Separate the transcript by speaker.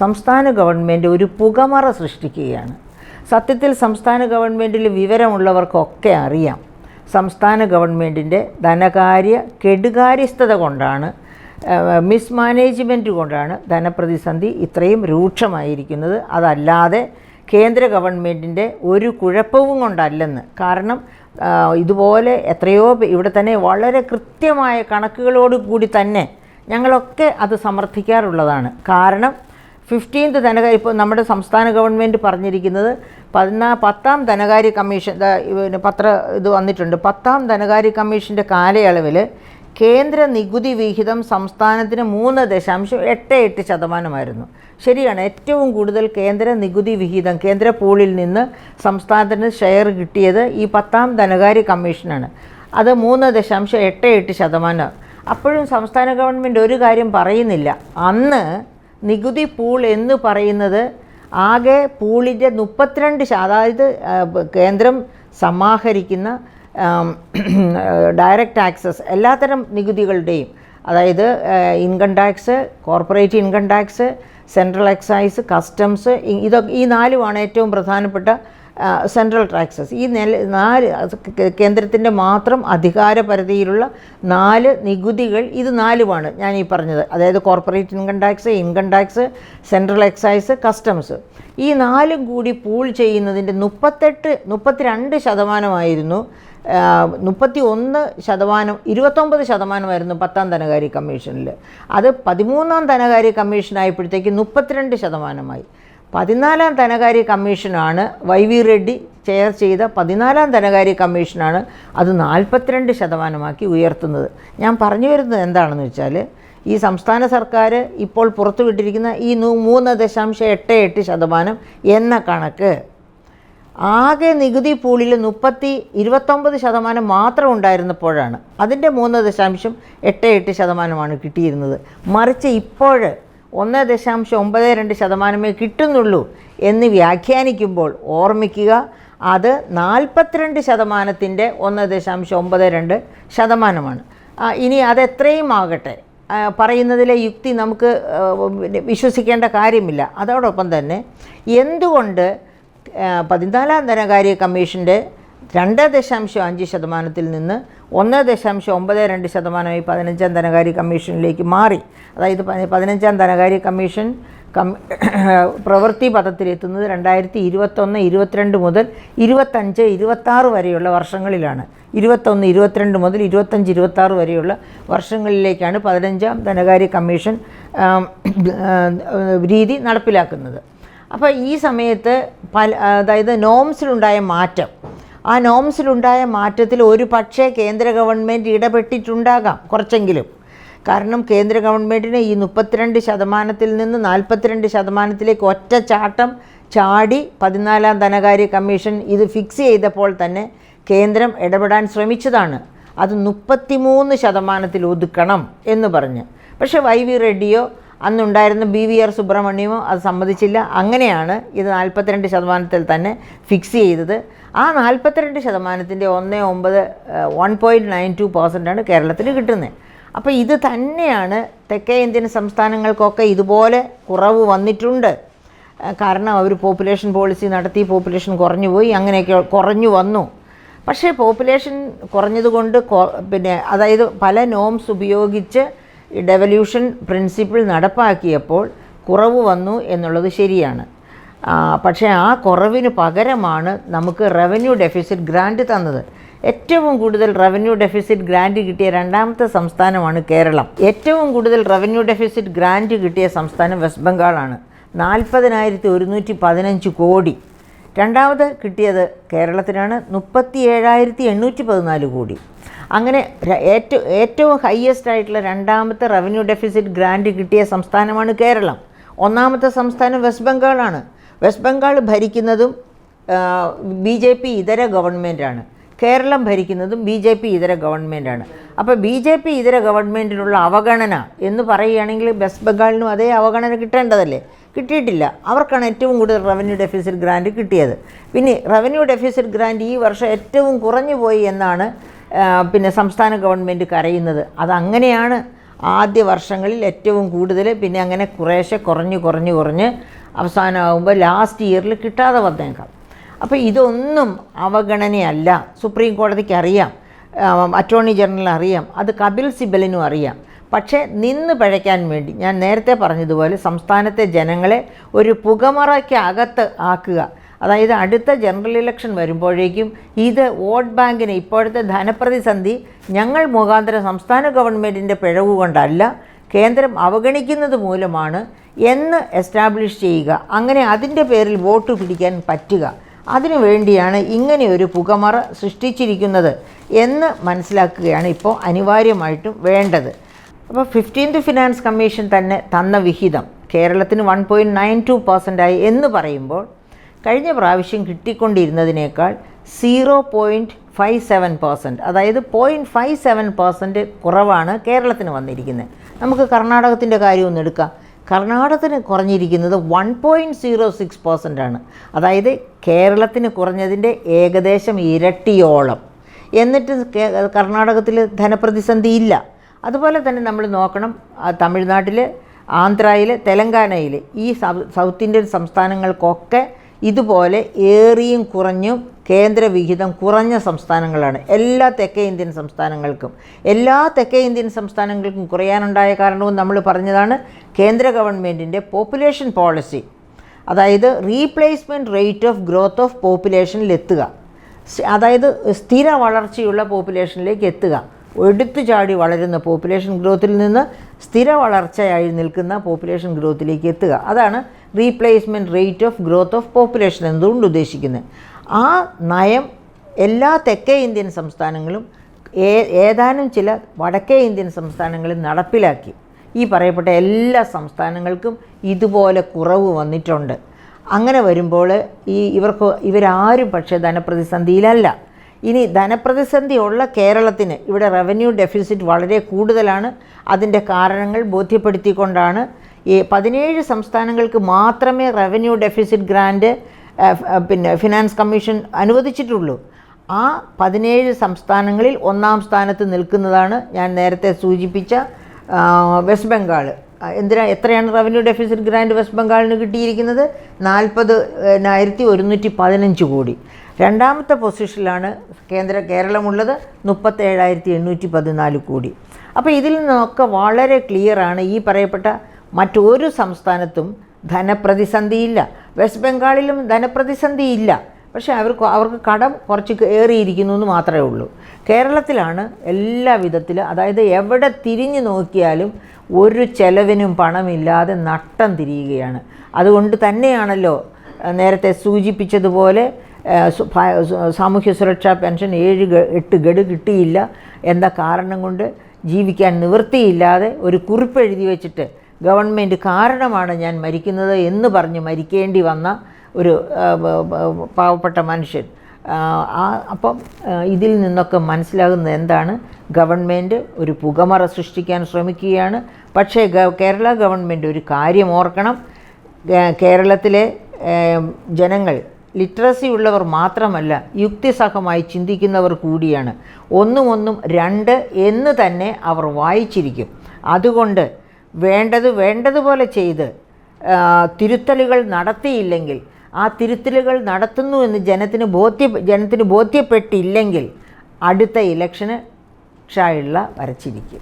Speaker 1: സംസ്ഥാന ഗവൺമെൻറ് ഒരു പുകമറ സൃഷ്ടിക്കുകയാണ്. സത്യത്തിൽ സംസ്ഥാന ഗവൺമെൻറ്റിൽ വിവരമുള്ളവർക്കൊക്കെ അറിയാം, സംസ്ഥാന ഗവൺമെൻറ്റിൻ്റെ ധനകാര്യ കെടുകാര്യസ്ഥത കൊണ്ടാണ്, മിസ്മാനേജ്മെൻറ്റ് കൊണ്ടാണ് ധനപ്രതിസന്ധി ഇത്രയും രൂക്ഷമായിരിക്കുന്നത്. അതല്ലാതെ കേന്ദ്ര ഗവൺമെൻറ്റിൻ്റെ ഒരു കുഴപ്പവും കൊണ്ടല്ലെന്ന്. കാരണം ഇതുപോലെ എത്രയോ ഇവിടെ തന്നെ വളരെ കൃത്യമായ കണക്കുകളോട് കൂടി തന്നെ ഞങ്ങളൊക്കെ അത് സമർത്ഥിക്കാറുള്ളതാണ്. കാരണം 15th ധനകാര്യ, ഇപ്പോൾ നമ്മുടെ സംസ്ഥാന ഗവൺമെൻറ് പറഞ്ഞിരിക്കുന്നത് 10ാം ധനകാര്യ കമ്മീഷൻ ഇത് വന്നിട്ടുണ്ട്. 10ാം ധനകാര്യ കമ്മീഷൻ്റെ കാലയളവിൽ കേന്ദ്ര നികുതി വിഹിതം സംസ്ഥാനത്തിന് 3.88%. ശരിയാണ്, ഏറ്റവും കൂടുതൽ കേന്ദ്ര നികുതി വിഹിതം കേന്ദ്ര പൂളിൽ നിന്ന് സംസ്ഥാനത്തിന് ഷെയർ കിട്ടിയത് ഈ 10ാം ധനകാര്യ കമ്മീഷനാണ്. അത് 3.88%. അപ്പോഴും സംസ്ഥാന ഗവൺമെൻറ് ഒരു കാര്യം പറയുന്നില്ല. അന്ന് നികുതി പൂൾ എന്ന് പറയുന്നത് ആകെ പൂളിൻ്റെ 32%, അതായത് കേന്ദ്രം സമാഹരിക്കുന്ന ഡയറക്റ്റ് ടാക്സസ് എല്ലാത്തരം നികുതികളുടെയും, അതായത് income tax, corporate income tax, central excise, customs, ഈ 4 ഏറ്റവും പ്രധാനപ്പെട്ട സെൻട്രൽ ടാക്സസ്. ഈ 4 കേന്ദ്രത്തിൻ്റെ മാത്രം അധികാര പരിധിയിലുള്ള 4 നികുതികൾ, ഇത് 4 ഞാൻ ഈ പറഞ്ഞത്. അതായത് corporate income tax, central excise, customs. ഈ 4 കൂടി പൂൾ ചെയ്യുന്നതിൻ്റെ 32% 31%, 29% 10ാം ധനകാര്യ കമ്മീഷനിൽ. അത് 13ാം ധനകാര്യ കമ്മീഷനായപ്പോഴത്തേക്ക് 32%. 14ാം ധനകാര്യ കമ്മീഷനാണ് YV റെഡ്ഡി ചെയർ ചെയ്ത 14ാം ധനകാര്യ കമ്മീഷനാണ് അത് 42% ഉയർത്തുന്നത്. ഞാൻ പറഞ്ഞു വരുന്നത് എന്താണെന്ന് വെച്ചാൽ, ഈ സംസ്ഥാന സർക്കാർ ഇപ്പോൾ പുറത്തുവിട്ടിരിക്കുന്ന ഈ 3.88% എന്ന കണക്ക് ആകെ നികുതി പൂളിൽ 29% മാത്രം ഉണ്ടായിരുന്നപ്പോഴാണ് അതിൻ്റെ 3.88% കിട്ടിയിരുന്നത്. മറിച്ച് ഇപ്പോൾ 1.92% കിട്ടുന്നുള്ളൂ എന്ന് വ്യാഖ്യാനിക്കുമ്പോൾ ഓർമ്മിക്കുക, അത് 42%-ൻ്റെ 1.92%. ഇനി അതെത്രയും ആകട്ടെ, പറയുന്നതിലെ യുക്തി നമുക്ക് വിശ്വസിക്കേണ്ട കാര്യമില്ല. അതോടൊപ്പം തന്നെ എന്തുകൊണ്ട് 14ാം ധനകാര്യ കമ്മീഷൻ്റെ 2.5% നിന്ന് 1.92% 15ാം ധനകാര്യ കമ്മീഷനിലേക്ക് മാറി? അതായത് 15ാം ധനകാര്യ കമ്മീഷൻ പ്രവൃത്തി പദത്തിലെത്തുന്നത് 2021-22 മുതൽ 25-26 വരെയുള്ള വർഷങ്ങളിലാണ്. 21-22 മുതൽ 25-26 വരെയുള്ള വർഷങ്ങളിലേക്കാണ് 15ാം ധനകാര്യ കമ്മീഷൻ രീതി നടപ്പിലാക്കുന്നത്. അപ്പോൾ ഈ സമയത്ത് അതായത് നോംസിലുണ്ടായ മാറ്റം, ആ നോംസിലുണ്ടായ മാറ്റത്തിൽ ഒരു പക്ഷേ കേന്ദ്ര ഗവൺമെൻറ് ഇടപെട്ടിട്ടുണ്ടാകാം കുറച്ചെങ്കിലും. കാരണം കേന്ദ്ര ഗവൺമെൻറ്റിന് ഈ 32% നിന്ന് 42%-ലേക്ക് ഒറ്റച്ചാട്ടം ചാടി 14ാം ധനകാര്യ കമ്മീഷൻ ഇത് ഫിക്സ് ചെയ്തപ്പോൾ തന്നെ കേന്ദ്രം ഇടപെടാൻ ശ്രമിച്ചതാണ്. അത് 33% ഒതുക്കണം എന്ന് പറഞ്ഞ്. പക്ഷേ YV റെഡ്ഡിയോ അന്നുണ്ടായിരുന്ന BVR സുബ്രഹ്മണ്യമോ അത് സമ്മതിച്ചില്ല. അങ്ങനെയാണ് ഇത് 42% തന്നെ ഫിക്സ് ചെയ്തത്. ആ 42%-ൻ്റെ 1.92% കേരളത്തിന് കിട്ടുന്നത്. അപ്പോൾ ഇത് തന്നെയാണ് തെക്കേ ഇന്ത്യൻ സംസ്ഥാനങ്ങൾക്കൊക്കെ ഇതുപോലെ കുറവ് വന്നിട്ടുണ്ട്. കാരണം അവർ പോപ്പുലേഷൻ പോളിസി നടത്തി, പോപ്പുലേഷൻ കുറഞ്ഞു പോയി, അങ്ങനെയൊക്കെ കുറഞ്ഞു വന്നു. പക്ഷേ പോപ്പുലേഷൻ കുറഞ്ഞതുകൊണ്ട് അതായത് പല നോംസ് ഉപയോഗിച്ച് ഡെവല്യൂഷൻ പ്രിൻസിപ്പിൾ നടപ്പാക്കിയപ്പോൾ കുറവ് വന്നു എന്നുള്ളത് ശരിയാണ്. പക്ഷേ ആ കുറവിന് പകരമാണ് നമുക്ക് റവന്യൂ ഡെഫിസിറ്റ് ഗ്രാൻറ്റ് തന്നത്. ഏറ്റവും കൂടുതൽ റവന്യൂ ഡെഫിസിറ്റ് ഗ്രാൻറ്റ് കിട്ടിയ 2ാമത്തെ സംസ്ഥാനമാണ് കേരളം. ഏറ്റവും കൂടുതൽ റവന്യൂ ഡെഫിസിറ്റ് ഗ്രാൻറ്റ് കിട്ടിയ സംസ്ഥാനം വെസ്റ്റ് ബംഗാളാണ്, 40,115 കോടി. രണ്ടാമത് കിട്ടിയത് കേരളത്തിനാണ്, 37,814 കോടി. അങ്ങനെ ഏറ്റവും ഹയസ്റ്റ് ആയിട്ടുള്ള 2ാമത്തെ റവന്യൂ ഡെഫിസിറ്റ് ഗ്രാൻറ്റ് കിട്ടിയ സംസ്ഥാനമാണ് കേരളം. 1ാമത്തെ സംസ്ഥാനം വെസ്റ്റ് ബംഗാളാണ്. വെസ്റ്റ് ബംഗാൾ ഭരിക്കുന്നതും BJP ഇതര ഗവൺമെൻറ്റാണ്. കേരളം ഭരിക്കുന്നതും BJP ഇതര ഗവൺമെൻറ്റാണ്. അപ്പോൾ BJP ഇതര ഗവൺമെൻറ്റിനുള്ള അവഗണന എന്ന് പറയുകയാണെങ്കിൽ വെസ്റ്റ് ബംഗാളിനും അതേ അവഗണന കിട്ടേണ്ടതല്ലേ? കിട്ടിയിട്ടില്ല. അവർക്കാണ് ഏറ്റവും കൂടുതൽ റവന്യൂ ഡെഫിസിറ്റ് ഗ്രാൻറ്റ് കിട്ടിയത്. പിന്നെ റവന്യൂ ഡെഫിസിറ്റ് ഗ്രാൻറ്റ് ഈ വർഷം ഏറ്റവും കുറഞ്ഞു പോയി എന്നാണ് സംസ്ഥാന ഗവൺമെൻറ് കരയുന്നത്. അതങ്ങനെയാണ്. ആദ്യ വർഷങ്ങളിൽ ഏറ്റവും കൂടുതൽ, പിന്നെ അങ്ങനെ കുറേശ്ശെ കുറഞ്ഞ് അവസാനമാകുമ്പോൾ ലാസ്റ്റ് ഇയറിൽ കിട്ടാതെ വന്നേക്കാം. അപ്പോൾ ഇതൊന്നും അവഗണനയല്ല. സുപ്രീം കോടതിക്ക് അറിയാം, അറ്റോർണി ജനറൽ അറിയാം, അത് കപിൽ സിബലിനും അറിയാം. പക്ഷേ നിന്ന് പിഴയ്ക്കാൻ വേണ്ടി ഞാൻ നേരത്തെ പറഞ്ഞതുപോലെ സംസ്ഥാനത്തെ ജനങ്ങളെ ഒരു പുകമറയ്ക്കകത്ത് ആക്കുക. അതായത് അടുത്ത ജനറൽ ഇലക്ഷൻ വരുമ്പോഴേക്കും ഇത് വോട്ട് ബാങ്കിന്, ഇപ്പോഴത്തെ ധനപ്രതിസന്ധി ഞങ്ങൾ മുഖാന്തരം സംസ്ഥാന ഗവൺമെൻറ്റിൻ്റെ പിഴവ് കൊണ്ടല്ല, കേന്ദ്രം അവഗണിക്കുന്നത് മൂലമാണ് എന്ന് എസ്റ്റാബ്ലിഷ് ചെയ്യുക. അങ്ങനെ അതിൻ്റെ പേരിൽ വോട്ട് പിടിക്കാൻ പറ്റുക. അതിനു വേണ്ടിയാണ് ഇങ്ങനെയൊരു പുകമറ സൃഷ്ടിച്ചിരിക്കുന്നത് എന്ന് മനസ്സിലാക്കുകയാണ് ഇപ്പോൾ അനിവാര്യമായിട്ടും വേണ്ടത്. അപ്പോൾ 15th ഫിനാൻസ് കമ്മീഷൻ തന്നെ തന്ന വിഹിതം കേരളത്തിന് 1.92% എന്ന് പറയുമ്പോൾ കഴിഞ്ഞ പ്രാവശ്യം കിട്ടിക്കൊണ്ടിരുന്നതിനേക്കാൾ 0.57%, അതായത് 0.57% കുറവാണ് കേരളത്തിന് വന്നിരിക്കുന്നത്. നമുക്ക് കർണാടകത്തിൻ്റെ കാര്യം ഒന്ന് എടുക്കാം. കർണാടകത്തിന് കുറഞ്ഞിരിക്കുന്നത് 1.06% ആണ്. അതായത് കേരളത്തിന് കുറഞ്ഞതിൻ്റെ ഏകദേശം ഇരട്ടിയോളം. എന്നിട്ട് കർണാടകത്തിൽ ധനപ്രതിസന്ധി ഇല്ല. അതുപോലെ തന്നെ നമ്മൾ നോക്കണം, തമിഴ്നാട്ടിൽ, ആന്ധ്രയിൽ, തെലങ്കാനയിൽ, ഈ സൗത്ത് ഇന്ത്യൻ സംസ്ഥാനങ്ങൾക്കൊക്കെ ഇതുപോലെ ഏറിയും കുറഞ്ഞും കേന്ദ്ര വിഹിതം കുറഞ്ഞ സംസ്ഥാനങ്ങളാണ്. എല്ലാ തെക്കേ ഇന്ത്യൻ സംസ്ഥാനങ്ങൾക്കും കുറയാനുണ്ടായ കാരണവും നമ്മൾ പറഞ്ഞതാണ്. കേന്ദ്ര ഗവൺമെൻറ്റിൻ്റെ പോപ്പുലേഷൻ പോളിസി, അതായത് replacement rate of growth of പോപ്പുലേഷനിലെത്തുക, അതായത് സ്ഥിര വളർച്ചയുള്ള പോപ്പുലേഷനിലേക്ക് എത്തുക. എടുത്തു ചാടി വളരുന്ന പോപ്പുലേഷൻ ഗ്രോത്തിൽ നിന്ന് സ്ഥിര വളർച്ചയായി നിൽക്കുന്ന പോപ്പുലേഷൻ ഗ്രോത്തിലേക്ക് എത്തുക. അതാണ് replacement rate of growth of population എന്തുകൊണ്ട് ഉദ്ദേശിക്കുന്നത്. ആ നയം എല്ലാ തെക്കേ ഇന്ത്യൻ സംസ്ഥാനങ്ങളും ഏതാനും ചില വടക്കേ ഇന്ത്യൻ സംസ്ഥാനങ്ങളിൽ നടപ്പിലാക്കി. ഈ പറയപ്പെട്ട എല്ലാ സംസ്ഥാനങ്ങൾക്കും ഇതുപോലെ കുറവ് വന്നിട്ടുണ്ട്. അങ്ങനെ വരുമ്പോൾ ഇവരാരും പക്ഷേ ധനപ്രതിസന്ധിയിലല്ല. ഇനി ധനപ്രതിസന്ധി ഉള്ള കേരളത്തിന് ഇവിടെ റവന്യൂ ഡെഫിസിറ്റ് വളരെ കൂടുതലാണ്. അതിൻ്റെ കാരണങ്ങൾ ബോധ്യപ്പെടുത്തിക്കൊണ്ടാണ് 17 സംസ്ഥാനങ്ങൾക്ക് മാത്രമേ revenue deficit grant finance commission അനുവദിച്ചിട്ടുള്ളൂ. ആ 17 സംസ്ഥാനങ്ങളിൽ ഒന്നാം സ്ഥാനത്ത് നിൽക്കുന്നതാണ് ഞാൻ നേരത്തെ സൂചിപ്പിച്ച വെസ്റ്റ് ബംഗാൾ. എത്രയാണ് റവന്യൂ ഡെഫിസിറ്റ് ഗ്രാൻറ്റ് വെസ്റ്റ് ബംഗാളിന് കിട്ടിയിരിക്കുന്നത്? 40,115 കോടി. രണ്ടാമത്തെ പൊസിഷനിലാണ് കേരളമുള്ളത്, 37,814 കോടി. അപ്പോൾ ഇതിൽ നിന്നൊക്കെ വളരെ ക്ലിയറാണ്, ഈ പറയപ്പെട്ട മറ്റൊരു സംസ്ഥാനത്തും ധനപ്രതിസന്ധിയില്ല. വെസ്റ്റ് ബംഗാളിലും ധനപ്രതിസന്ധിയില്ല, പക്ഷേ അവർക്ക് കടം കുറച്ച് ഏറിയിരിക്കുന്നു എന്ന് മാത്രമേ ഉള്ളൂ. കേരളത്തിലാണ് എല്ലാ വിധത്തിലും, അതായത് എവിടെ തിരിഞ്ഞു നോക്കിയാലും ഒരു ചെലവിനും പണമില്ലാതെ നട്ടം തിരിയുകയാണ്. അതുകൊണ്ട് തന്നെയാണല്ലോ നേരത്തെ സൂചിപ്പിച്ചതുപോലെ സാമൂഹ്യ സുരക്ഷാ പെൻഷൻ 7-8 ഗഡു കിട്ടിയില്ല എന്ന കാരണം കൊണ്ട് ജീവിക്കാൻ നിവൃത്തിയില്ലാതെ ഒരു കുറിപ്പ് എഴുതി വെച്ചിട്ട് ഗവൺമെൻറ് കാരണമാണ് ഞാൻ മരിക്കുന്നത് എന്ന് പറഞ്ഞ് മരിക്കേണ്ടി വന്ന ഒരു പാവപ്പെട്ട മനുഷ്യൻ. അപ്പം ഇതിൽ നിന്നൊക്കെ മനസ്സിലാകുന്നത് എന്താണ്? ഗവൺമെൻറ് ഒരു പുകമറ സൃഷ്ടിക്കാൻ ശ്രമിക്കുകയാണ്. പക്ഷേ കേരള ഗവൺമെൻറ് ഒരു കാര്യം ഓർക്കണം, കേരളത്തിലെ ജനങ്ങൾ ലിറ്ററസി ഉള്ളവർ മാത്രമല്ല, യുക്തിസഹമായി ചിന്തിക്കുന്നവർ കൂടിയാണ്. ഒന്നും 2 എന്ന് തന്നെ അവർ വായിച്ചിരിക്കും. അതുകൊണ്ട് വേണ്ടതുപോലെ ചെയ്ത് തിരുത്തലുകൾ നടത്തിയില്ലെങ്കിൽ, ആ തിരുത്തലുകൾ നടത്തുന്നു എന്ന് ജനത്തിന് ബോധ്യപ്പെട്ടില്ലെങ്കിൽ അടുത്ത ഇലക്ഷന് ക്ഷായുള്ള വരച്ചിരിക്കും.